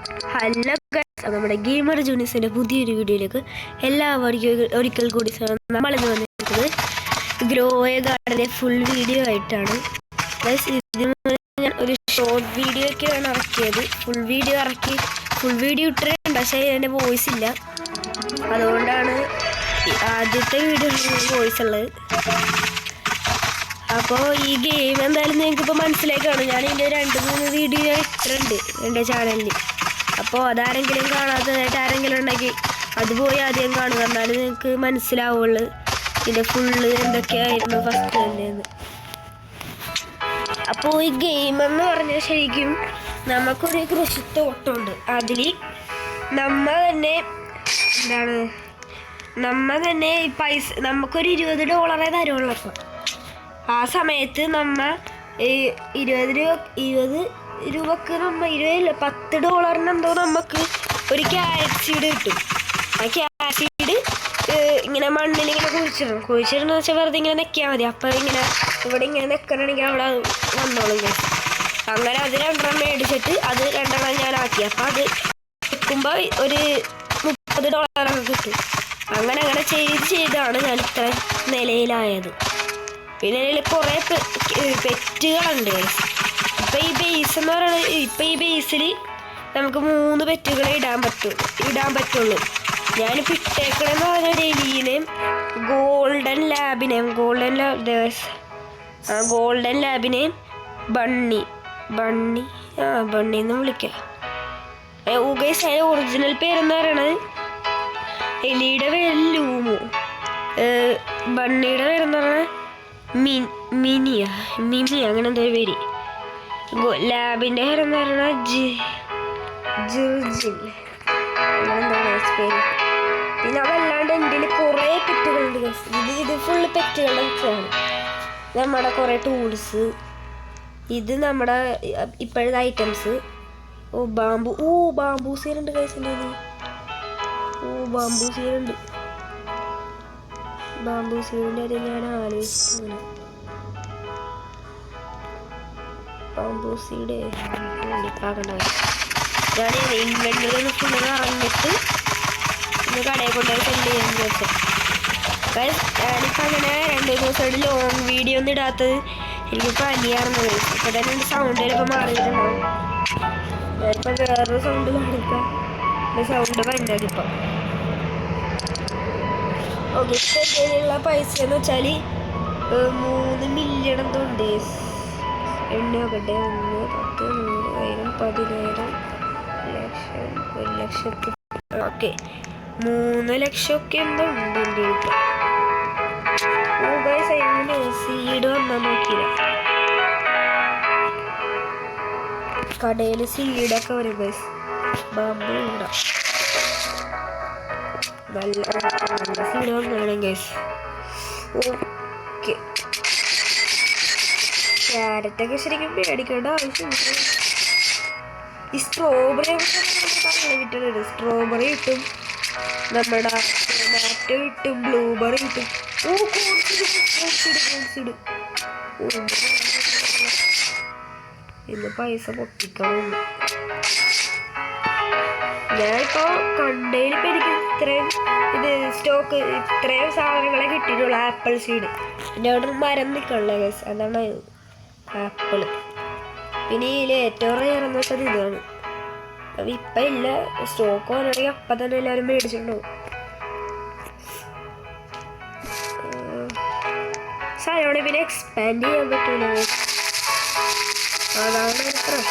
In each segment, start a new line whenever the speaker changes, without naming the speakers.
Hello guys, നമ്മുടെ gamer ജൂനിയസിൻ്റെ പുതിയൊരു വീഡിയോയിലേക്ക് എല്ലാവർക്കും ഒരിക്കൽ കൂടി നമ്മളിന്ന് വന്നിരിക്കുന്നത് ഗ്രോയ ഗാർഡൻ്റെ ഫുൾ വീഡിയോ ആയിട്ടാണ്. ഗൈസ്, ഇതിന് ഞാൻ ഒരു ഷോർട്ട് വീഡിയോ ഒക്കെയാണ് ഇറക്കിയത്. ഫുൾ വീഡിയോ ഇട്ടിട്ടുണ്ട്, പക്ഷേ എൻ്റെ വോയിസ് ഇല്ല. അതുകൊണ്ടാണ് ആദ്യത്തെ വീഡിയോ വോയിസ് ഉള്ളത്. അപ്പോൾ ഈ ഗെയിം എന്തായാലും നിങ്ങൾക്കിപ്പോൾ മനസ്സിലായി കാണും. ഞാൻ ഇതിൻ്റെ 2-3 വീഡിയോ ഇട്ടിട്ടുണ്ട് എൻ്റെ ചാനലിൽ. അപ്പോൾ അതാരെങ്കിലും കാണാത്തതായിട്ട് ആരെങ്കിലും ഉണ്ടെങ്കിൽ അത് പോയി ആദ്യം കാണുക, എന്നാലും നിങ്ങൾക്ക് മനസ്സിലാവുള്ളൂ ഇതിൻ്റെ ഫുള്ള് എന്തൊക്കെയായിരുന്നു ഫസ്റ്റ് തന്നെയെന്ന്. അപ്പോൾ ഈ ഗെയിം എന്ന് പറഞ്ഞാൽ ശരിക്കും നമുക്കൊരു കൃഷിത്തോട്ടമുണ്ട്. അതിൽ നമ്മൾ തന്നെ പൈസ നമുക്കൊരു $20 തരുള്ളൂ. അപ്പോൾ ആ സമയത്ത് നമ്മൾ $20 $10 എന്തോ നമുക്ക് ഒരു ക്യാരറ്റ് സീഡ് കിട്ടും. ആ ക്യാരറ്റ് സീഡ് ഇങ്ങനെ മണ്ണിലിങ്ങനെ കുഴിച്ചിടുന്ന വെച്ചാൽ വെറുതെ ഇങ്ങനെ നെക്കിയാൽ മതി. അപ്പോൾ ഇങ്ങനെ ഇവിടെ ഇങ്ങനെ നെക്കണമെങ്കിൽ അവിടെ വന്നോളും. അങ്ങനെ അത് 2 മേടിച്ചിട്ട് അത് 2 ഞാൻ ആക്കി. അപ്പോൾ അത് വെക്കുമ്പോൾ ഒരു $30 കിട്ടും. അങ്ങനെ ചെയ്താണ് ഞാൻ ഇത്ര നിലയിലായത്. പിന്നെ അതിൽ കുറേ പെറ്റുകളുണ്ട്. ഇപ്പം ഈ ബേസ് എന്ന് പറയുന്നത്, ഇപ്പം ഈ ബേസിൽ നമുക്ക് 3 പെറ്റുകളെ ഇടാൻ പറ്റുള്ളൂ. ഞാനിപ്പോൾ ഇട്ടേക്കണെന്ന് പറഞ്ഞ ഒരു എലീനെയും ഗോൾഡൻ ലാബിനെയും ബണ്ണിന്ന് വിളിക്കാം. ഗൈസ്, അതിൻ്റെ ഒറിജിനൽ പേരെന്ന് പറയണത്, എലിയുടെ പേര് ലൂമു, ബണ്ണിയുടെ പേരെന്ന് പറഞ്ഞാൽ മിനി അങ്ങനെ എന്തോ പേര്. ലാബിൻ്റെ പേരെന്ന് പറഞ്ഞാൽ ജിർജിൻ അങ്ങനെന്താണ് പേര്. പിന്നെ അതല്ലാണ്ട് എൻ്റെ കുറേ പെറ്റുകളുണ്ട്. ഇത് ഫുള്ള് പെറ്റുകളുടെ ആണ്. നമ്മുടെ കുറേ ടൂൾസ്, ഇത് നമ്മുടെ ഇപ്പോഴത്തെ ഐറ്റംസ്. ബാംബൂ സീലുണ്ട് കഴിച്ചിൻ്റെ. ബാംബൂ സീലിൻ്റെ അത് ഞാൻ ആലോചിച്ചു. ബാംബൂ സീഡ് വേണ്ടിപ്പാകണ്ട. ഞാൻ ഇൻവെന്ററി ഫുള്ള് ഇറങ്ങിയിട്ട് ഇന്ന് കടയിൽ കൊണ്ടുപോയി സെൻഡ് ചെയ്യാമെന്ന് വെച്ചാൽ. ഞാനിപ്പോൾ അങ്ങനെ 2 ദിവസമായിട്ട് ലോങ് വീഡിയോ ഒന്നും ഇടാത്തത് എനിക്ക് പനിയാർന്നത്. ഇപ്പോൾ തന്നെ എൻ്റെ സൗണ്ട് ചിലപ്പോൾ മാറിയിട്ടുണ്ടാവും. ഞാനിപ്പോൾ വേറൊരു സൗണ്ട് കാണിക്കാം. എൻ്റെ സൗണ്ട് പനിയാക്കിപ്പോൾ. ഓക്കെ, ഇപ്പം എന്തെങ്കിലുള്ള പൈസ എന്ന് വെച്ചാൽ 3 മില്യൺ എന്തോ ഉണ്ട്. എണ്ണയൊക്കെ 1, 10, 100, 1000, 1,000, 1,00,000. ഓക്കെ, 3 ലക്ഷമൊക്കെ എന്തോ ഉണ്ട് എൻ്റെ അടുത്ത്. എങ്ങനെ സീഡ് വന്നാൽ നോക്കിയില്ല. കടയിൽ സീഡൊക്കെ വരും ഗൈസ്. ബാമ്പു ഉണ്ടാവും. നല്ല സീഡ് വന്നാണ് ഗൈസ്. ഓക്കെ, ക്യാരറ്റൊക്കെ ശരിക്കും മേടിക്കേണ്ട ആവശ്യമില്ല. ഈ സ്ട്രോബെറി കിട്ടുന്നുണ്ട്. സ്ട്രോബെറി കിട്ടും, നമ്മുടെ ടൊമാറ്റോ കിട്ടും, ബ്ലൂബെറി കിട്ടും. ഇന്ന് പൈസ പൊട്ടിക്കണം. ഞാനിപ്പോൾ കണ്ടതിലിപ്പോൾ എനിക്ക് ഇത്രയും സാധനങ്ങളെ കിട്ടിയിട്ടുള്ളൂ. ആപ്പിൾ സീഡ്, പിന്നെ അവിടെ മരം നിൽക്കണല്ലോ ഗൈസ്, അതാണ് ആപ്പിള്. പിന്നെ ഇതിൽ ഏറ്റവും റെയർ എന്ന് വെച്ചാൽ ഇതാണ്. അപ്പം ഇപ്പം ഇല്ല, സ്റ്റോക്ക് വരണമെങ്കിൽ അപ്പം തന്നെ എല്ലാവരും മേടിച്ചിട്ടുണ്ടാവും. സാധനം പിന്നെ എക്സ്പാൻഡ് ചെയ്യാൻ പറ്റൂല. അതാണ് പ്രശ്നം.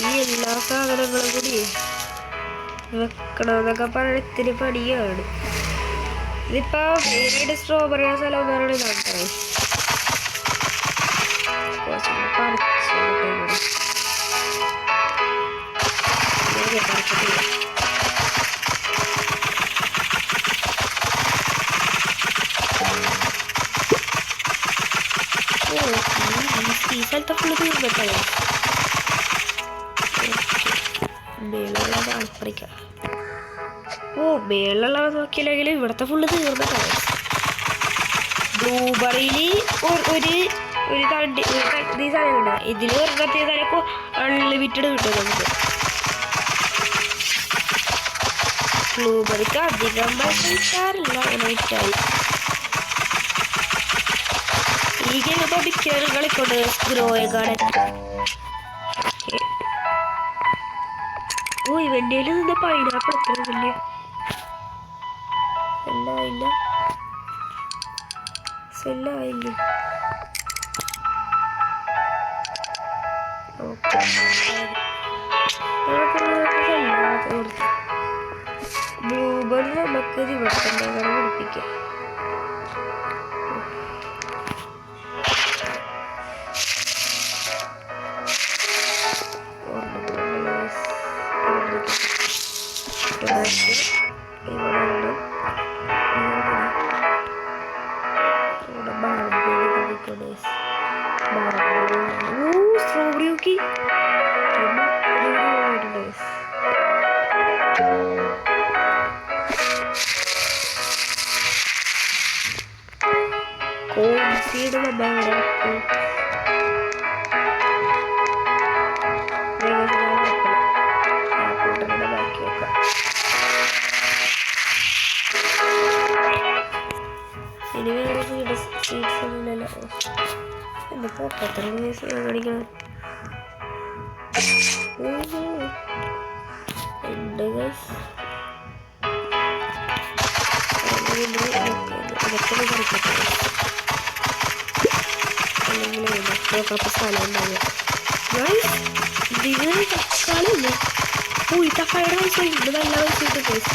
ഈ എല്ലാ സാധനങ്ങളും കൂടി വെക്കണമെന്നൊക്കെ പറഞ്ഞാൽ ഇത്തിരി പണിയാണ്. ഇതിപ്പോൾ മെയിനായിട്ട് സ്ട്രോബെറിയുടെ സ്ഥലം എന്ന് പറയുന്നത് ഇതാണ്. ഈ സ്ഥലത്തെ ഫുള്ള് തീർന്നിട്ടാണ്. മേളുള്ളത് ആൾപ്പറിക്കാം. മേളുള്ളത് നോക്കിയില്ലെങ്കിൽ ഇവിടുത്തെ ഫുള്ള് തീർന്നിട്ടാണ്. ബ്ലൂബെറിയിൽ ഒരു തണ്ടി ഈ സാധനം ഉണ്ട്. ഇതിൽ ഒരെണ്ണത്തിൽ തലപ്പോൾ അൺലിമിറ്റഡ് കിട്ടും നമുക്ക്. ബ്ലൂബെറിക്ക് അധികം പൈസ അങ്ങനെ വിറ്റായി. ഈ ഗെയിം മിക്കവരും കളിക്കൊണ്ട് ഗ്രോയക്കാണ്. ഓ ഇവൻ്റെ നിന്ന് പൈനാപ്പിൾ എത്ര വലിയ സെല്ലായില്ല സെല്ലായില്ല. ബ്ലൂബെറി നമുക്ക് ദിവസത്തെ പഠിപ്പിക്കാം. സ്ട്രോബെറി നോക്കി കോൺസീഡ് ബാക്കി വെക്കാം. ഇനി വേറെ സീഡ്സ് ഒന്നുമില്ലല്ലോ. എന്തൊക്കെ എത്ര വയസ്സ് കാണിക്കണം ഉണ്ട് ഗൈസ്. ഇതൊക്കെ കളിക്കട്ടെ അല്ലെങ്കിൽ നോക്കാത്ത സ്ഥലം ഉണ്ടാവുക ഗൈസ്. ഇതിന് തക്കാളില്ലേ? ഓ ഈ തക്കാളിയുടെ പൈസ ഇത് നല്ല പൈസ കിട്ടും ഗൈസ്.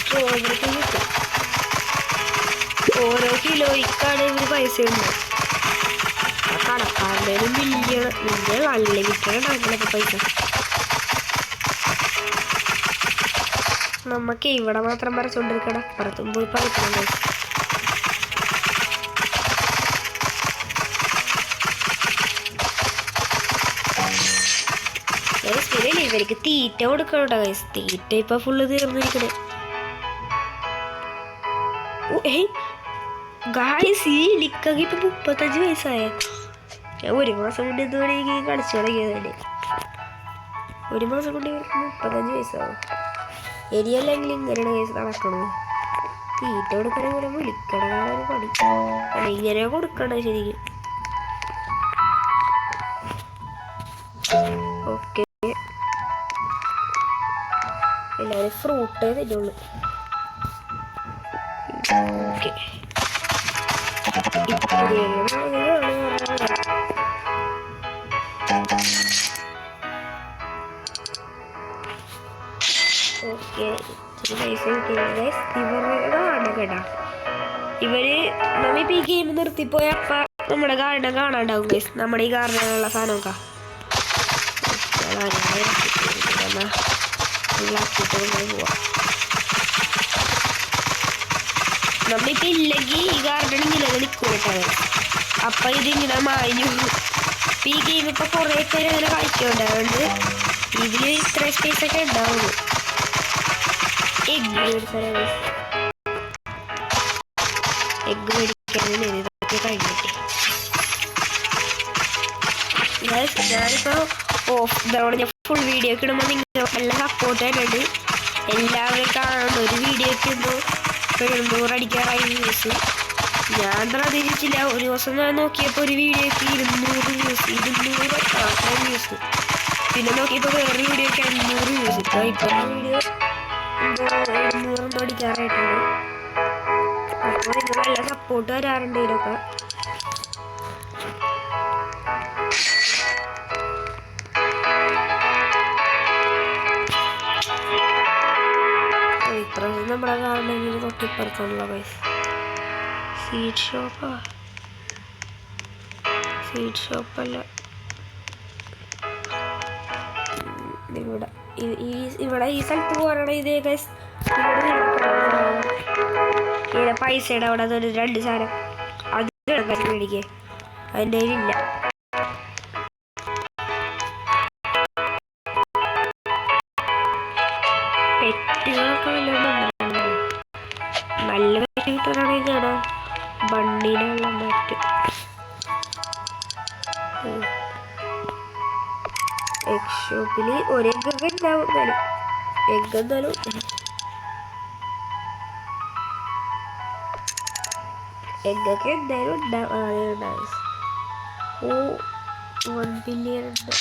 സ്ട്രോബെറിക്ക് കിട്ടും. ഓരോ കിലോയ്ക്കാണ് ഇവര് പൈസ ഉണ്ട്. കടക്കാരുടെ മില്യൺ അൺലിമിറ്റഡ് ഉണ്ടാക്കലൊക്കെ പൈസ. നമുക്ക് ഇവിടെ മാത്രം പറിച്ചുകൊണ്ടിരിക്കണം, അപ്പുറത്തും പോയി പറിക്കണം. പിന്നെ ഇവർക്ക് തീറ്റ കൊടുക്കണോട്ടോ ഗൈസ്. തീറ്റ ഇപ്പൊ ഫുള്ള് തീർന്നിരിക്കണേ. ഗായ്സ് ഈ ലിക്കൊക്കെ ഇപ്പൊ 35 വയസ്സായ. ഞാൻ ഒരു മാസം കൊണ്ട് എന്തുവേണമെങ്കിൽ കളിച്ചു തുടങ്ങിയത് തന്നെ. ഒരു മാസം കൊണ്ട് ഇവർക്ക് 35 വയസ്സാവും. ഇനിയല്ലെങ്കിൽ ഇങ്ങനെയാണ് കേസ് നടക്കണത്. തീറ്റ കൊടുക്കണ പോലെ വിളിക്കണതാണ് പണി. അല്ല ഇങ്ങനെ കൊടുക്കണ്ട ശരിക്കും. ഓക്കെ എല്ലാവരും ഫ്രൂട്ടേ തരുള്ളൂ. ഓക്കെ ഓക്കെ പൈസ കിട്ടിയ ഇവരുടെ കാണാൻ കേട്ടാ. ഇവര് നമ്മിപ്പോ ഈ ഗെയിം നിർത്തിപ്പോയ അപ്പ നമ്മുടെ ഗാർഡൻ കാണാണ്ടാവും ഗൈസ്. നമ്മുടെ ഈ ഗാർഡനുള്ള സാധനമൊക്കെ പോവാ. നമ്മിപ്പോ ഇല്ലെങ്കിൽ ഈ ഗാർഡൻ ഇങ്ങനെ നിൽക്കൂട്ടാണ്. അപ്പൊ ഇതിങ്ങനെ മാഞ്ഞു. ഈ ഗെയിം ഇപ്പൊ കുറെ പേര് അങ്ങനെ കളിക്കുന്നുണ്ട്. ഇതില് ഇത്ര സ്പേസ് ഒക്കെ ഉണ്ടാവുള്ളൂ. എഗ് മേടിച്ചാൽ എഗ് മേടിക്കാൻ ഇതൊക്കെ കഴിഞ്ഞിട്ട് ഞാനിപ്പോ ഇതോടെ ഞാൻ ഫുൾ വീഡിയോ ഒക്കെ ഇടുമ്പോൾ നിങ്ങൾ നല്ല സപ്പോർട്ട് തന്നെയുണ്ട്. എല്ലാവരും കാണുന്നു. ഒരു വീഡിയോ ഒക്കെ ഇടുമ്പോൾ 700 അടിക്കാറായി വ്യൂസ്. ഞാൻ അത്ര തിരിച്ചില്ല. ഒരു ദിവസം ഞാൻ നോക്കിയപ്പോൾ ഒരു വീഡിയോക്ക് 200 വ്യൂസ്. 200 വ്യൂസ്. പിന്നെ നോക്കിയപ്പോൾ വേറെ വീഡിയോക്ക് 500 വ്യൂസ്. ഇപ്പൊ വീഡിയോ 700 അടിക്കാറായിട്ടുണ്ട്. അപ്പോൾ നിങ്ങൾ നല്ല സപ്പോർട്ട് തരാറുണ്ട് ഇതിലൊക്കെ. ഇപ്രാവശ്യം നമ്മളെ കാണണമെങ്കിൽ തൊട്ടിപ്പുറത്തുള്ള പൈസ സീഡ് ഷോപ്പല്ല ഇവിടെ ഈ സ്ഥലത്ത് പോകണം. ഇതേ ഗൈസ് ഇവിടെ പൈസയുടെ അവിടെ അതൊരു 2 സാധനം അത് മേടിക്കേ അതിൻ്റെ ഇല്ല. പെറ്റുകളൊക്കെ നല്ല പെറ്റ് കിട്ടാനാണെങ്കിൽ കാണാം. ബണ്ണിനുള്ള മറ്റ് എഗ് ഷോപ്പിൽ ഒരു എഗ്ഗൊക്കെ ഉണ്ടാവും. എഗ് എന്തായാലും എഗ്ഗൊക്കെ എന്തായാലും ഉണ്ടാവും. ഓ 1 ബില്യൺ ഉണ്ട്.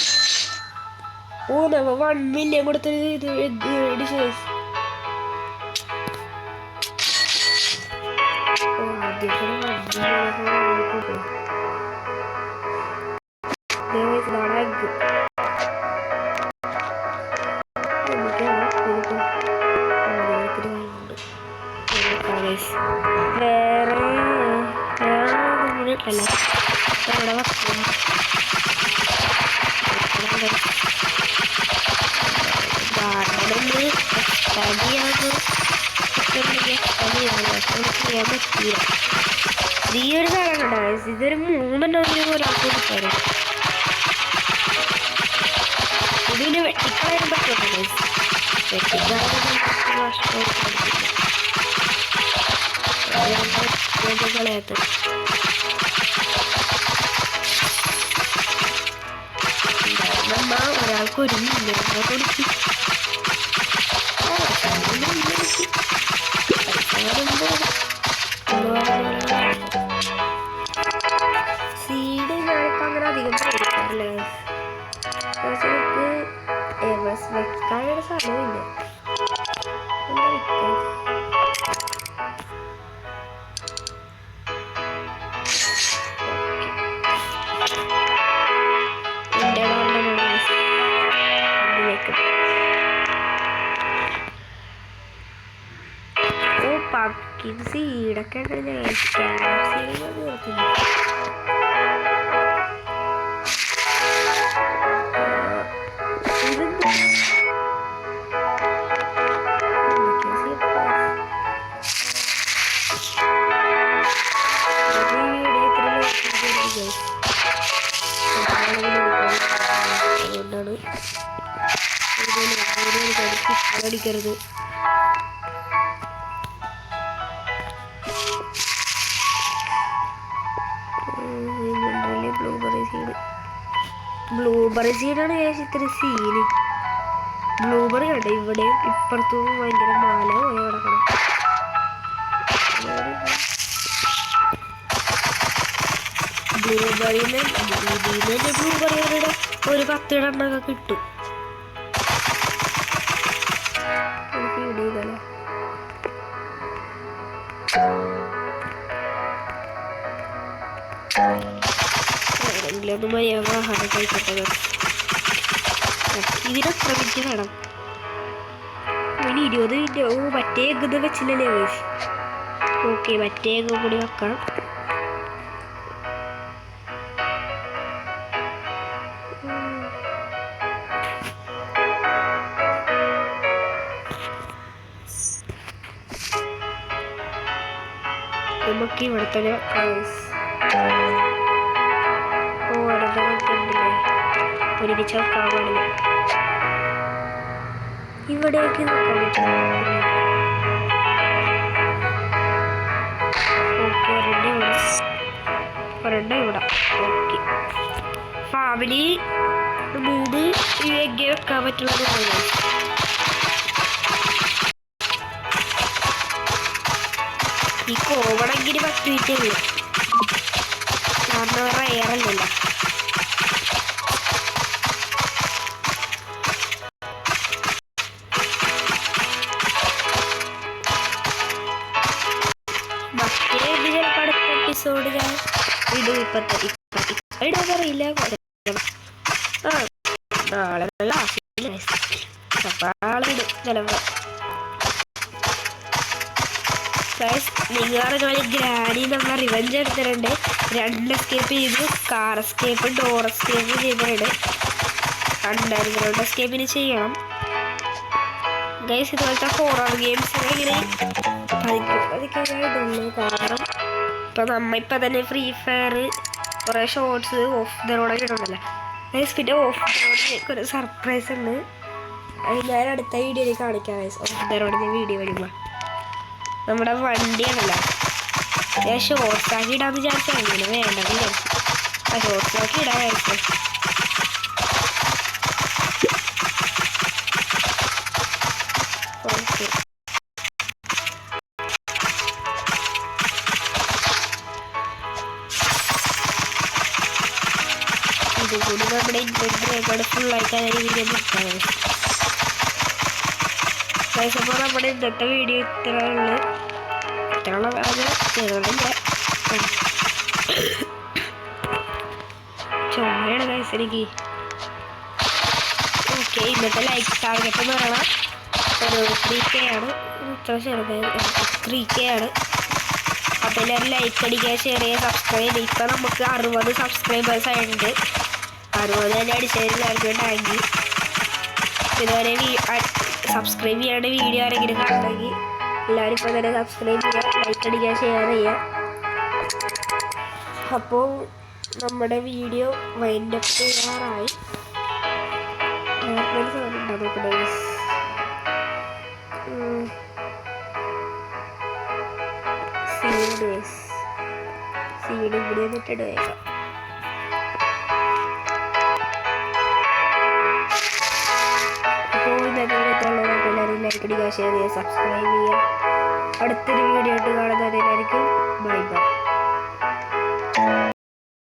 ഓ നമ്മ 1 മില്യൺ കൊടുത്തൊരു ഇത് എഗ്ഗ് മേടിച്ചു. ഓ ആദ്യത്തെ 1 ബില്യൺ ഇതാണ് എഗ്ഗ്. വേറെ അല്ല ഇവിടെ വക്കും ഗാർഡനൊന്ന് സ്റ്റഡിയാണ് ചെയ്യാൻ പറ്റില്ല. ഈ ഒരു സാധനം ഉണ്ടാവും. ഇതൊരു 3 ഒരാൾക്ക് കൊടുക്കാറ്. ഇതിന് വെട്ടിക്കളയാൻ പറ്റുമോ? കളയാത്ത നമ്മ ഒരാൾക്ക് 1 മില്യൺ കൊടുക്കും. സീഡ് ഞാനിപ്പോൾ അങ്ങനെ അധികം കൊടുക്കാറില്ല. വെക്കാനുള്ള സമയമില്ല. പക്കിൻ സീഡൊക്കെ അതുകൊണ്ടാണ് അടിക്കരുത്. ബ്ലൂബെറി സീഡാണ് ഇത്തിരി സീന്. ബ്ലൂബെറി കണ്ട ഇവിടെ ഇപ്പുറത്തും ഭയങ്കര മാല പോയി കിടക്കണം. ബ്ലൂബെറിന്ന് ബ്ലൂബെറിയുടെ ഒരു 10 എണ്ണമൊക്കെ കിട്ടും. എവിടെയെങ്കിലും ഒന്ന് ആഹാരം കഴിക്കട്ടെ. ഇതിനെത്ര മിനിറ്റ് വേണം? ഇനി 20 മിനിറ്റ്. ഓ മറ്റേ എഗ്ഗ് വെച്ചില്ലല്ലേ? ഓക്കെ മറ്റേ എഗ്ഗ് കൂടി വെക്കാം. നമുക്ക് ഇവിടെ തന്നെ ഒരുമിച്ച് വെക്കാൻ പാടില്ല. ഇവിടേക്ക് നോക്കാൻ പറ്റും. ഓക്കെ ഒരെണ്ണം ഇവിടെ. ഓക്കെ ഫാമിലി 3 എഗ്ഗേ വെക്കാൻ പറ്റുള്ളത്. ഈ കോവണമെങ്കിൽ 10 മിനിറ്റേ ഉള്ളൂ. കാരണം റയറല്ലല്ലോ. മറ്റേ ഇത് ചിലപ്പോൾ അടുത്ത എപ്പിസോഡ് ഞാൻ ഇടും. ഇടാതറിയില്ല. നാളെ ആളിടും ചിലപ്പോൾ. നിങ്ങളെ ഗ്രാനി നമ്മളെ റിവെഞ്ച് എടുത്തിട്ടുണ്ട്. 2 എസ്കേപ്പ് ചെയ്ത്, കാർ എസ്കേപ്പ്, ഡോർ എസ്കേപ്പ് ചെയ്തിട്ടുണ്ട്. അണ്ടർഗ്രൗണ്ട് എസ്കേപ്പിന് ചെയ്യണം ഗൈസ്. ഇതുപോലത്തെ ഹൊറർ ഗെയിംസ് ഇങ്ങനെ പതിക്കാനായിട്ടുള്ളൂ. കാരണം ഇപ്പം നമ്മളിപ്പോൾ തന്നെ ഫ്രീ ഫയർ കുറേ ഷോർട്സ് ഓഫ് ദ റോഡൊക്കെ ഇടുന്നുണ്ടല്ലോ ഗൈസ്. പിന്നെ ഓഫ് ദ റോഡിലേക്ക് ഒരു സർപ്രൈസ് ഉണ്ട്. അത് ഞാൻ അടുത്ത വീഡിയോയിൽ കാണിക്കാം ഗൈസ്. ഓഫ് ദ റോഡിൻ്റെ വീഡിയോ വരുമ്പോൾ നമ്മുടെ വണ്ടിയാണല്ലോ. ഞാൻ ഷോർട്സാക്കി ഇടാന്ന് വിചാരിച്ചാൽ അങ്ങനെ വേണ്ടെന്ന് വിചാരിച്ചു. ആ ഷോർട്സാക്കി ഇടാൻ വിചാരിച്ചു. ഓക്കെ ഇൻവെൻറ്ററി ആയിക്കോട്ടെ ഫുള്ളായിട്ട് അതിന് വീഡിയോ നിർത്താം. അപ്പോൾ നമ്മുടെ ഇന്നത്തെ വീഡിയോ ഇത്രയുള്ള ചെറുതില്ല ചുമയാണ് ഗൈസ് എനിക്ക്. ഓക്കെ, ഇന്നത്തെ ലൈക്ക് ടാർഗറ്റ് എന്ന് പറയുന്നത് ഒരു 3K ആണ്. ഇത്ര ചെറുതായത് 3K ആണ്. അപ്പോൾ എല്ലാവരും ലൈക്ക് അടിക്കുക, ഷെയർ ചെയ്യുക, സബ്സ്ക്രൈബ് ചെയ്യുക. ഇപ്പം നമുക്ക് 60 സബ്സ്ക്രൈബേഴ്സ് ആയിട്ടുണ്ട്. 60 തന്നെ അടിച്ചതിലായിരിക്കും താങ്ക് യു. ഇതുവരെ സബ്സ്ക്രൈബ് ചെയ്യാണ്ട് വീഡിയോ ആരെങ്കിലും കണ്ടെങ്കിൽ എല്ലാവരും ഇപ്പോൾ തന്നെ സബ്സ്ക്രൈബ് ചെയ്യുക, ലൈക്ക് അടിക്കുക, ഷെയർ ചെയ്യുക. അപ്പോൾ നമ്മുടെ വീഡിയോ വൈൻഡപ്പ് ചെയ്യാറായി. സീഡ് ഇവിടെ നിന്നിട്ട് വേക്കാം. അപ്പോൾ ഇന്നത്തെ എല്ലാവരും ലൈക്ക് അടിക്കുക, ഷെയർ ചെയ്യുക, സബ്സ്ക്രൈബ് ചെയ്യുക. അടുത്തൊരു വീഡിയോ ആയിട്ട് കാണുന്നവരെല്ലാവർക്കും ബൈ ബൈ.